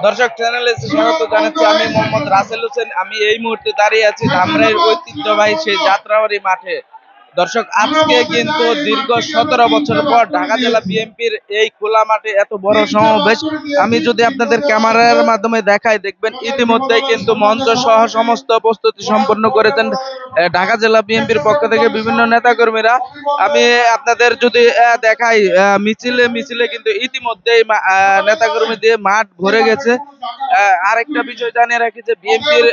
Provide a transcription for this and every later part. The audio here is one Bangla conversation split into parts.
দর্শক চ্যানেলে স্বাগত জানাচ্ছি। আমি মোহাম্মদ রাসেল হোসেন। আমি এই মুহূর্তে দাঁড়িয়ে আছি ধামরাইয়ের ঐতিহ্যবাহী সেই যাত্রাবাড়ি মাঠে। দর্শক, আজকে কিন্তু দীর্ঘ 17 বছর পর ঢাকা জেলা বিএনপির এই খোলা মাঠে এত বড় সমাবেশ। আমি যদি আপনাদের ক্যামেরার মাধ্যমে দেখাই, দেখবেন ইতিমধ্যেই কিন্তু মঞ্চ সহ সমস্ত প্রস্তুতি সম্পন্ন করেছেন ঢাকা জেলা বিএনপির পক্ষ থেকে বিভিন্ন নেতাকর্মীরা। আমি আপনাদের যদি দেখাই, মিছিলে মিছিলে কিন্তু ইতিমধ্যেই নেতাকর্মী দিয়ে মাঠ ভরে গেছে। আরেকটা বিষয় জানিয়ে রাখি যে বিএনপির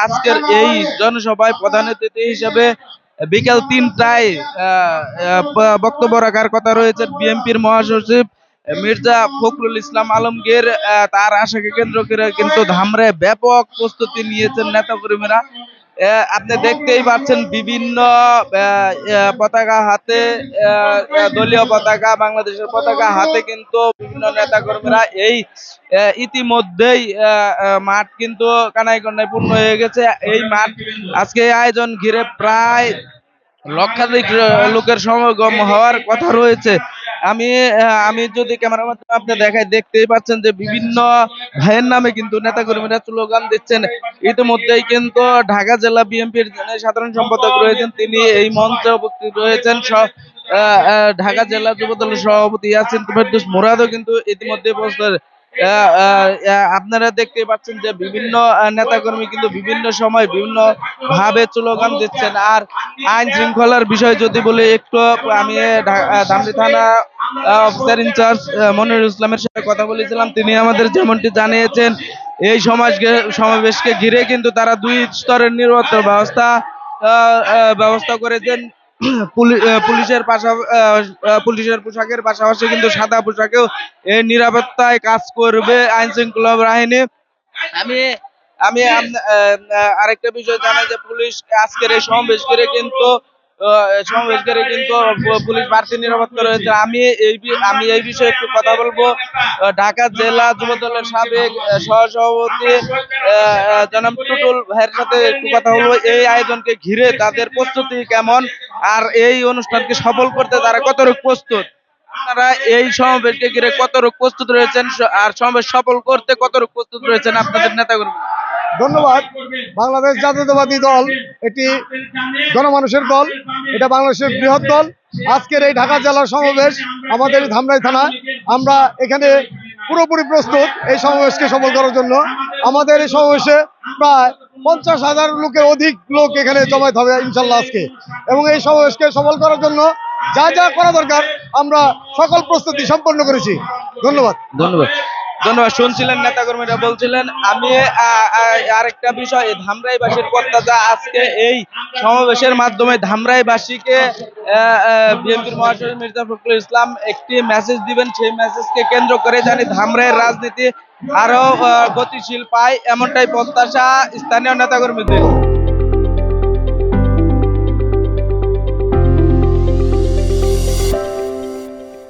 আজকের এই জনসভায় প্রধান অতিথি হিসেবে বিকেল 3টায় বক্তব্য রাখার কথা রয়েছে বিএনপির মহাসচিব মির্জা ফখরুল ইসলাম আলমগীর। তার আশাকে কেন্দ্র করে কিন্তু ধামরায় ব্যাপক প্রস্তুতি নিয়েছেন নেতাকর্মীরা। আপনি দেখতেই পাচ্ছেন বিভিন্ন পতাকা হাতে, দলীয় পতাকা, বাংলাদেশের পতাকা হাতে কিন্তু বিভিন্ন নেতাকর্মীরা এই ইতিমধ্যেই মাঠ কিন্তু কানায় কানায় পূর্ণ হয়ে গেছে। এই মাঠ আজকে আয়োজন ঘিরে প্রায় লক্ষাধিক লোকের সমাগম হওয়ার কথা রয়েছে। আমি আমি যদি ক্যামেরার মাধ্যমে আপনি দেখাই, দেখতেই পাচ্ছেন যে বিভিন্ন ভাইয়ের নামে কিন্তু নেতাকর্মীরা স্লোগান দিচ্ছেন। ইতিমধ্যেই কিন্তু ঢাকা জেলা বিএনপির সাধারণ সম্পাদক রয়েছেন, তিনি এই মঞ্চে উপস্থিত রয়েছেন। ঢাকা জেলা যুবদলের সভাপতি ইয়াসিন ফেরদৌস মুরাদও কিন্তু ইতিমধ্যে উপস্থিত। আপনারা দেখতে পাচ্ছেন যে বিভিন্ন নেতাকর্মী কিন্তু বিভিন্ন সময় বিভিন্ন ভাবে স্লোগান দিচ্ছেন। আর আইন শৃঙ্খলার বিষয় যদি বলি একটু, আমি ধামরাই থানা অফিসার ইনচার্জ মনিরুল ইসলামের সাথে কথা বলেছিলাম। তিনি আমাদের যেমনটি জানিয়েছেন, এই সমাবেশকে ঘিরে কিন্তু তারা 2 স্তরের নিরাপত্তা ব্যবস্থা করেছেন। পুলিশের পোশাকের পাশাপাশি কিন্তু সাদা পোশাকেও এই নিরাপত্তায় কাজ করবে আইন শৃঙ্খলা বাহিনী। আমি আমি আরেকটা বিষয় জানাই যে পুলিশ আজকের এই সমাবেশ ঘিরে কিন্তু পুলিশ বাড়তি নিরাপত্তা রয়েছে। আমি এই বিষয়ে একটু কথা বলবো ঢাকা জেলা যুব দলের সাবেক সহসভাপতি জনাব টুটুল ভাইয়ের সাথে একটু কথা বলবো। এই আয়োজনকে ঘিরে তাদের প্রস্তুতি কেমন, আর এই অনুষ্ঠানকে সফল করতে তারা কতটুকু প্রস্তুত, আপনারা এই সমাবেশকে ঘিরে কতটুকু প্রস্তুত রয়েছেন, আর সমাবেশ সফল করতে কতটুকু প্রস্তুত রয়েছেন আপনাদের নেতাকর্মী? ধন্যবাদ। বাংলাদেশ জাতীয়তাবাদী দল এটি জনমানুষের দল, এটা বাংলাদেশের বৃহৎ দল। আজকের এই ঢাকা জেলার সমাবেশ আমাদের ধামরাই থানা, আমরা এখানে পুরোপুরি প্রস্তুত এই সমাবেশকে সফল করার জন্য। আমাদের এই সমাবেশে প্রায় 50,000 লোকের অধিক লোক এখানে জমায়েত হবে ইনশাল্লাহ আজকে, এবং এই সমাবেশকে সফল করার জন্য যা যা করা দরকার আমরা সকল প্রস্তুতি সম্পন্ন করেছি। ধন্যবাদ। ধন্যবাদ। শুনছিলেন নেতাকর্মীরা বলছিলেন। আমি আরেকটা বিষয়, ধামরাইবাসীর প্রত্যাশা আজকে এই সমাবেশের মাধ্যমে ধামরাইবাসীকে বিএনপির মহাসচিব মির্জা ফখরুল ইসলাম একটি মেসেজ দিবেন। সেই মেসেজকে কেন্দ্র করে জানি ধামরাইয়ের রাজনীতি আরো গতিশীল পায়, এমনটাই প্রত্যাশা স্থানীয় নেতাকর্মীদের।